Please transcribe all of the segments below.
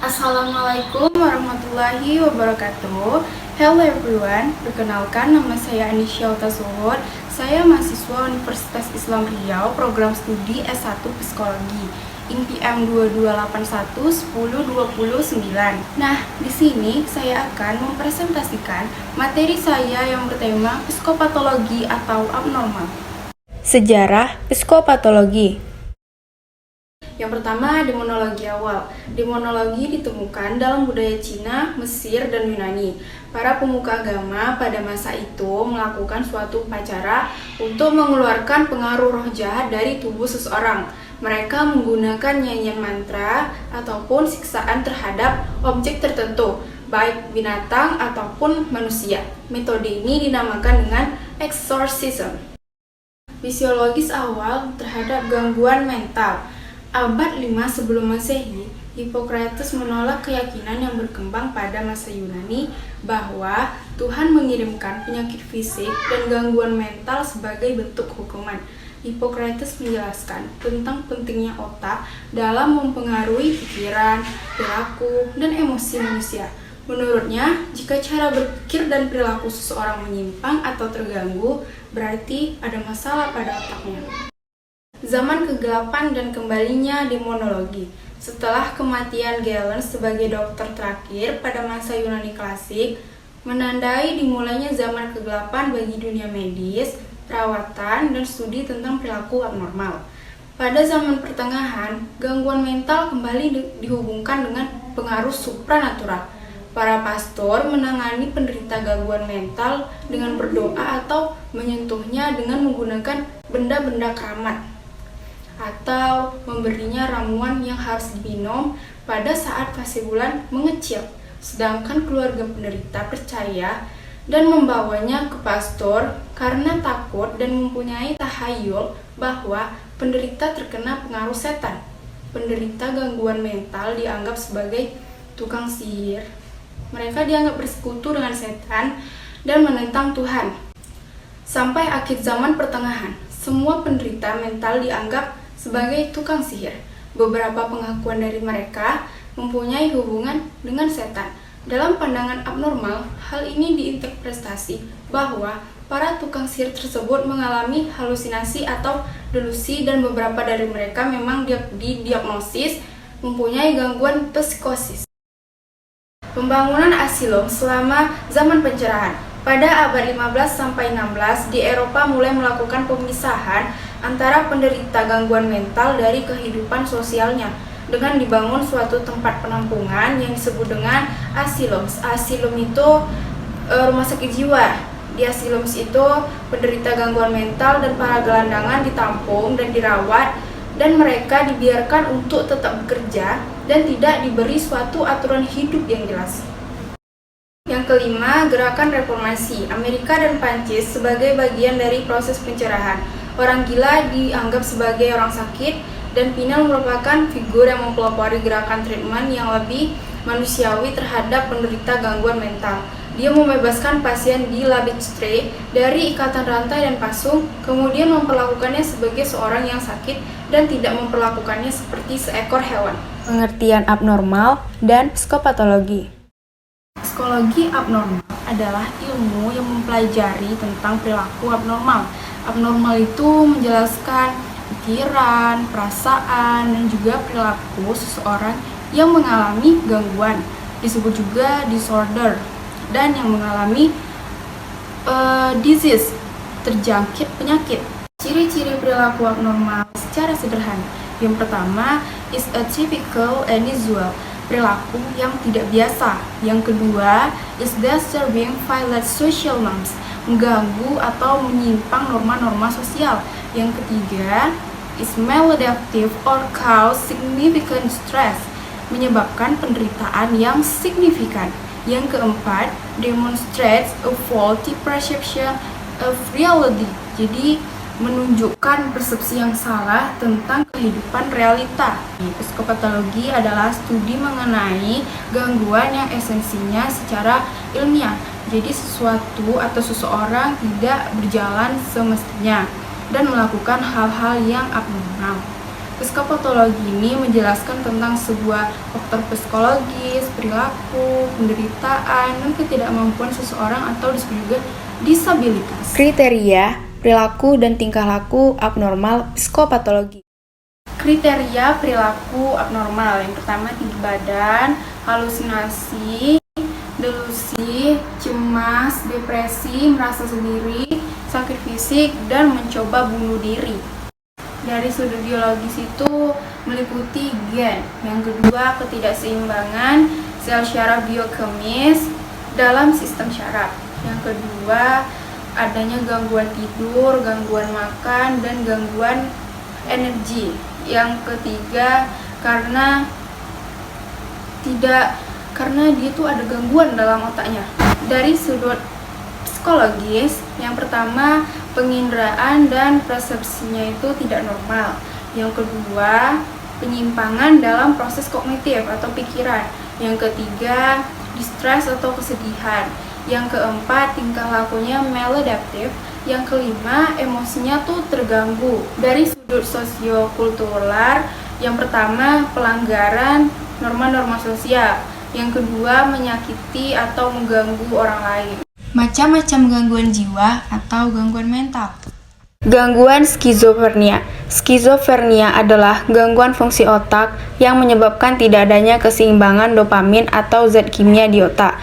Assalamualaikum warahmatullahi wabarakatuh. Hello everyone, perkenalkan nama saya Anisha Utasuhur. Saya mahasiswa Universitas Islam Riau, program studi S1 Psikologi, INPM 22811029. Nah, di sini saya akan mempresentasikan materi saya yang bertema psikopatologi atau abnormal. Sejarah psikopatologi. Yang pertama, demonologi awal. Demonologi ditemukan dalam budaya Cina, Mesir, dan Yunani. Para pemuka agama pada masa itu melakukan suatu upacara untuk mengeluarkan pengaruh roh jahat dari tubuh seseorang. Mereka menggunakan nyanyian mantra ataupun siksaan terhadap objek tertentu, baik binatang ataupun manusia. Metode ini dinamakan dengan exorcism. Fisiologis awal terhadap gangguan mental. Abad 5 sebelum Masehi, Hippocrates menolak keyakinan yang berkembang pada masa Yunani bahwa Tuhan mengirimkan penyakit fisik dan gangguan mental sebagai bentuk hukuman. Hippocrates menjelaskan tentang pentingnya otak dalam mempengaruhi pikiran, perilaku, dan emosi manusia. Menurutnya, jika cara berpikir dan perilaku seseorang menyimpang atau terganggu, berarti ada masalah pada otaknya. Zaman kegelapan dan kembalinya demonologi. Setelah kematian Galen sebagai dokter terakhir pada masa Yunani klasik, menandai dimulainya zaman kegelapan bagi dunia medis, perawatan, dan studi tentang perilaku abnormal. Pada zaman pertengahan, gangguan mental kembali dihubungkan dengan pengaruh supranatural. Para pastor menangani penderita gangguan mental dengan berdoa atau menyentuhnya dengan menggunakan benda-benda keramat, atau memberinya ramuan yang harus diminum pada saat fase bulan mengecil. Sedangkan keluarga penderita percaya dan membawanya ke pastor karena takut dan mempunyai tahayul bahwa penderita terkena pengaruh setan. Penderita gangguan mental dianggap sebagai tukang sihir. Mereka dianggap bersekutu dengan setan dan menentang Tuhan. Sampai akhir zaman pertengahan, semua penderita mental dianggap sebagai tukang sihir. Beberapa pengakuan dari mereka mempunyai hubungan dengan setan. Dalam pandangan abnormal, hal ini diinterpretasi bahwa para tukang sihir tersebut mengalami halusinasi atau delusi dan beberapa dari mereka memang didiagnosis mempunyai gangguan psikosis. Pembangunan asilum selama zaman pencerahan. Pada abad 15-16 di Eropa mulai melakukan pemisahan antara penderita gangguan mental dari kehidupan sosialnya dengan dibangun suatu tempat penampungan yang disebut dengan asilum. Asilum itu rumah sakit jiwa. Di asilum itu penderita gangguan mental dan para gelandangan ditampung dan dirawat, dan mereka dibiarkan untuk tetap bekerja dan tidak diberi suatu aturan hidup yang jelas. Yang kelima, gerakan reformasi. Amerika dan Prancis sebagai bagian dari proses pencerahan. Orang gila dianggap sebagai orang sakit, dan Pinel merupakan figur yang mempelopori gerakan treatment yang lebih manusiawi terhadap penderita gangguan mental. Dia membebaskan pasien di La Bicêtre dari ikatan rantai dan pasung, kemudian memperlakukannya sebagai seorang yang sakit dan tidak memperlakukannya seperti seekor hewan. Pengertian abnormal dan psikopatologi. Psikologi abnormal adalah ilmu yang mempelajari tentang perilaku abnormal. Abnormal itu menjelaskan pikiran, perasaan, dan juga perilaku seseorang yang mengalami gangguan. Disebut juga disorder, dan yang mengalami disease, terjangkit penyakit. Ciri-ciri perilaku abnormal secara sederhana. Yang pertama is atypical and unusual, perilaku yang tidak biasa. Yang kedua is disturbing violate social norms, mengganggu atau menyimpang norma-norma sosial. Yang ketiga is maladaptive or cause significant stress, menyebabkan penderitaan yang signifikan. Yang keempat demonstrates a faulty perception of reality, jadi menunjukkan persepsi yang salah tentang kehidupan realita. Psikopatologi adalah studi mengenai gangguan yang esensinya secara ilmiah. Jadi sesuatu atau seseorang tidak berjalan semestinya dan melakukan hal-hal yang abnormal. Psikopatologi ini menjelaskan tentang sebuah faktor psikologis, perilaku, penderitaan, dan ketidakmampuan seseorang atau disebut juga disabilitas. Kriteria, perilaku, dan tingkah laku abnormal psikopatologi. Kriteria perilaku abnormal yang pertama tinggi badan, halusinasi, delusi, cemas, depresi, merasa sendiri, sakit fisik, dan mencoba bunuh diri. Dari sudut biologis itu meliputi gen. Yang kedua, ketidakseimbangan sel syaraf biokemis dalam sistem syaraf. Yang kedua, adanya gangguan tidur, gangguan makan, dan gangguan energi. Yang ketiga, karena dia tuh ada gangguan dalam otaknya. Dari sudut psikologis, yang pertama penginderaan dan persepsinya itu tidak normal. Yang kedua, penyimpangan dalam proses kognitif atau pikiran. Yang ketiga, distress atau kesedihan. Yang keempat, tingkah lakunya maladaptif. Yang kelima, emosinya tuh terganggu. Dari sudut sosiokultural, yang pertama pelanggaran norma-norma sosial. Yang kedua, menyakiti atau mengganggu orang lain. Macam-macam gangguan jiwa atau gangguan mental. Gangguan skizofrenia. Skizofrenia adalah gangguan fungsi otak yang menyebabkan tidak adanya keseimbangan dopamin atau zat kimia di otak.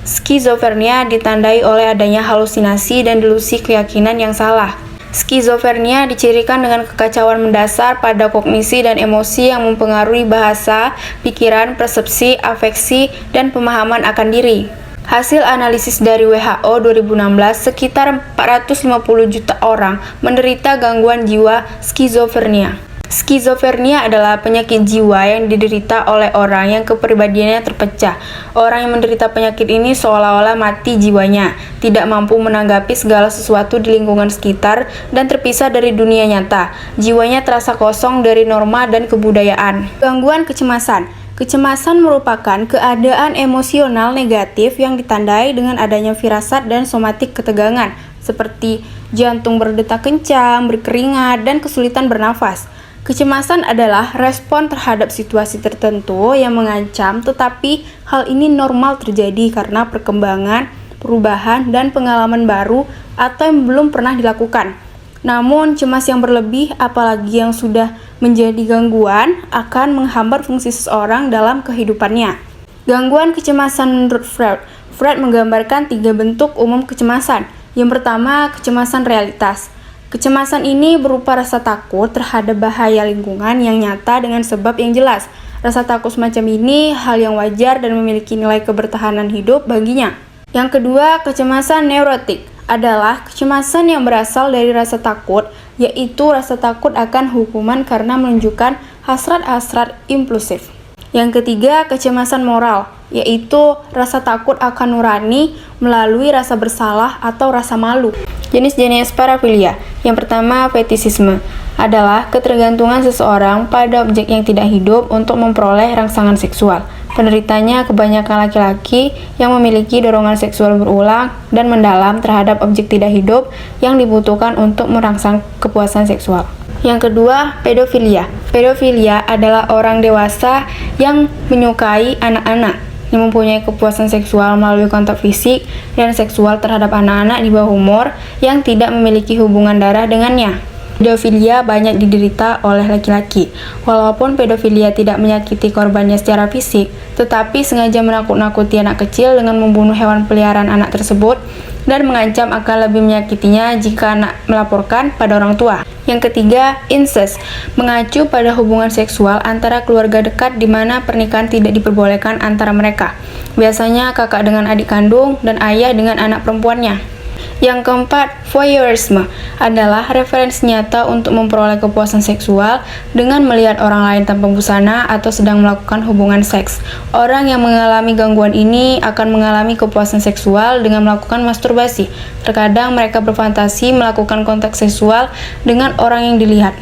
Skizofrenia ditandai oleh adanya halusinasi dan delusi keyakinan yang salah. Skizofrenia dicirikan dengan kekacauan mendasar pada kognisi dan emosi yang mempengaruhi bahasa, pikiran, persepsi, afeksi, dan pemahaman akan diri. Hasil analisis dari WHO 2016, sekitar 450 juta orang menderita gangguan jiwa skizofrenia. Skizofrenia adalah penyakit jiwa yang diderita oleh orang yang kepribadiannya terpecah. Orang yang menderita penyakit ini seolah-olah mati jiwanya, tidak mampu menanggapi segala sesuatu di lingkungan sekitar, dan terpisah dari dunia nyata. Jiwanya terasa kosong dari norma dan kebudayaan. Gangguan kecemasan. Kecemasan merupakan keadaan emosional negatif yang ditandai dengan adanya firasat dan somatik ketegangan, seperti jantung berdetak kencang, berkeringat, dan kesulitan bernafas. Kecemasan adalah respon terhadap situasi tertentu yang mengancam, tetapi hal ini normal terjadi karena perkembangan, perubahan, dan pengalaman baru atau yang belum pernah dilakukan. Namun, cemas yang berlebih, apalagi yang sudah menjadi gangguan, akan menghambat fungsi seseorang dalam kehidupannya. Gangguan kecemasan menurut Freud. Freud menggambarkan 3 bentuk umum kecemasan. Yang pertama, kecemasan realitas. Kecemasan ini berupa rasa takut terhadap bahaya lingkungan yang nyata dengan sebab yang jelas. Rasa takut semacam ini hal yang wajar dan memiliki nilai kebertahanan hidup baginya. Yang kedua, kecemasan neurotik adalah kecemasan yang berasal dari rasa takut, yaitu rasa takut akan hukuman karena menunjukkan hasrat-hasrat impulsif. Yang ketiga, kecemasan moral, yaitu rasa takut akan nurani melalui rasa bersalah atau rasa malu. Jenis-jenis parafilia. Yang pertama, fetisisme adalah ketergantungan seseorang pada objek yang tidak hidup untuk memperoleh rangsangan seksual. Penderitanya kebanyakan laki-laki yang memiliki dorongan seksual berulang dan mendalam terhadap objek tidak hidup yang dibutuhkan untuk merangsang kepuasan seksual. Yang kedua, pedofilia. Pedofilia adalah orang dewasa yang menyukai anak-anak, yang mempunyai kepuasan seksual melalui kontak fisik dan seksual terhadap anak-anak di bawah umur yang tidak memiliki hubungan darah dengannya. Pedofilia banyak diderita oleh laki-laki. Walaupun pedofilia tidak menyakiti korbannya secara fisik, tetapi sengaja menakut-nakuti anak kecil dengan membunuh hewan peliharaan anak tersebut dan mengancam akan lebih menyakitinya jika anak melaporkan pada orang tua. Yang ketiga, incest, mengacu pada hubungan seksual antara keluarga dekat di mana pernikahan tidak diperbolehkan antara mereka. Biasanya kakak dengan adik kandung dan ayah dengan anak perempuannya. Yang keempat, voyeurisme adalah referensi nyata untuk memperoleh kepuasan seksual dengan melihat orang lain tanpa busana atau sedang melakukan hubungan seks. Orang yang mengalami gangguan ini akan mengalami kepuasan seksual dengan melakukan masturbasi. Terkadang mereka berfantasi melakukan kontak seksual dengan orang yang dilihat.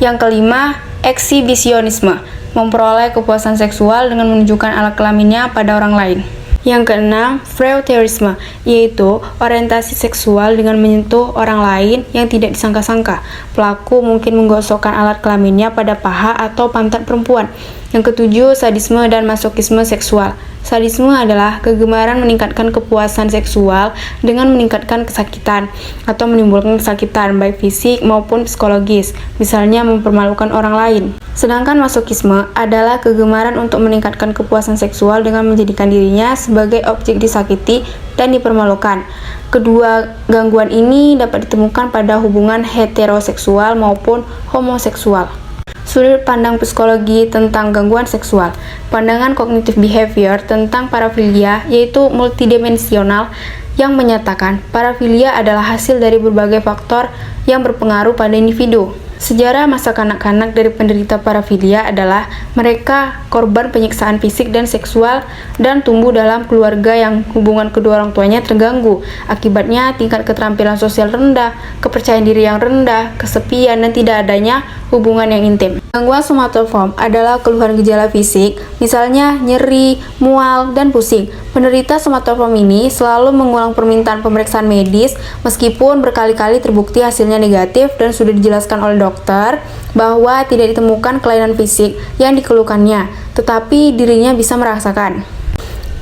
Yang kelima, eksibisionisme, memperoleh kepuasan seksual dengan menunjukkan alat kelaminnya pada orang lain. Yang keenam, voyeurisme, yaitu orientasi seksual dengan menyentuh orang lain yang tidak disangka-sangka. Pelaku mungkin menggosokkan alat kelaminnya pada paha atau pantat perempuan. Yang ketujuh, sadisme dan masokisme seksual. Sadisme adalah kegemaran meningkatkan kepuasan seksual dengan meningkatkan kesakitan atau menimbulkan kesakitan baik fisik maupun psikologis, misalnya mempermalukan orang lain. Sedangkan masokisme adalah kegemaran untuk meningkatkan kepuasan seksual dengan menjadikan dirinya sebagai objek disakiti dan dipermalukan. Kedua gangguan ini dapat ditemukan pada hubungan heteroseksual maupun homoseksual. Sudut pandang psikologi tentang gangguan seksual. Pandangan kognitif behavior tentang parafilia yaitu multidimensional yang menyatakan parafilia adalah hasil dari berbagai faktor yang berpengaruh pada individu. Sejarah masa kanak-kanak dari penderita parafilia adalah mereka korban penyiksaan fisik dan seksual dan tumbuh dalam keluarga yang hubungan kedua orang tuanya terganggu. Akibatnya tingkat keterampilan sosial rendah, kepercayaan diri yang rendah, kesepian, dan tidak adanya hubungan yang intim. Gangguan somatoform adalah keluhan gejala fisik, misalnya nyeri, mual, dan pusing. Penderita somatoform ini selalu mengulang permintaan pemeriksaan medis meskipun berkali-kali terbukti hasilnya negatif dan sudah dijelaskan oleh dokter bahwa tidak ditemukan kelainan fisik yang dikeluhkannya, tetapi dirinya bisa merasakan.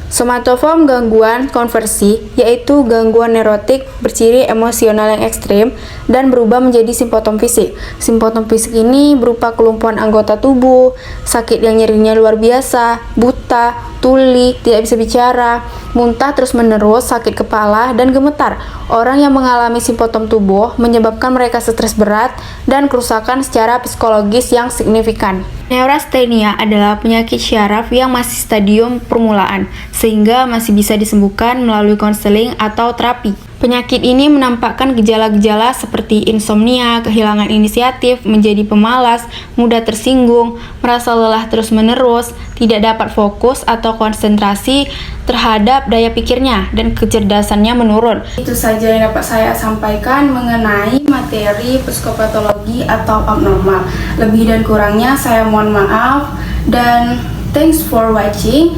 Somatoform gangguan konversi yaitu gangguan neurotik berciri emosional yang ekstrim dan berubah menjadi simptom fisik. Simptom fisik ini berupa kelumpuhan anggota tubuh, sakit yang nyerinya luar biasa, buta, tuli, tidak bisa bicara, muntah terus-menerus, sakit kepala, dan gemetar. Orang yang mengalami simptom tubuh menyebabkan mereka stres berat dan kerusakan secara psikologis yang signifikan. Neurasthenia adalah penyakit syaraf yang masih stadium permulaan, sehingga masih bisa disembuhkan melalui konseling atau terapi. Penyakit ini menampakkan gejala-gejala seperti insomnia, kehilangan inisiatif, menjadi pemalas, mudah tersinggung, merasa lelah terus-menerus, tidak dapat fokus atau konsentrasi terhadap daya pikirnya, dan kecerdasannya menurun. Itu saja yang dapat saya sampaikan mengenai materi psikopatologi atau abnormal. Lebih dan kurangnya saya mohon maaf, dan thanks for watching.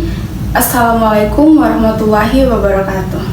Assalamualaikum warahmatullahi wabarakatuh.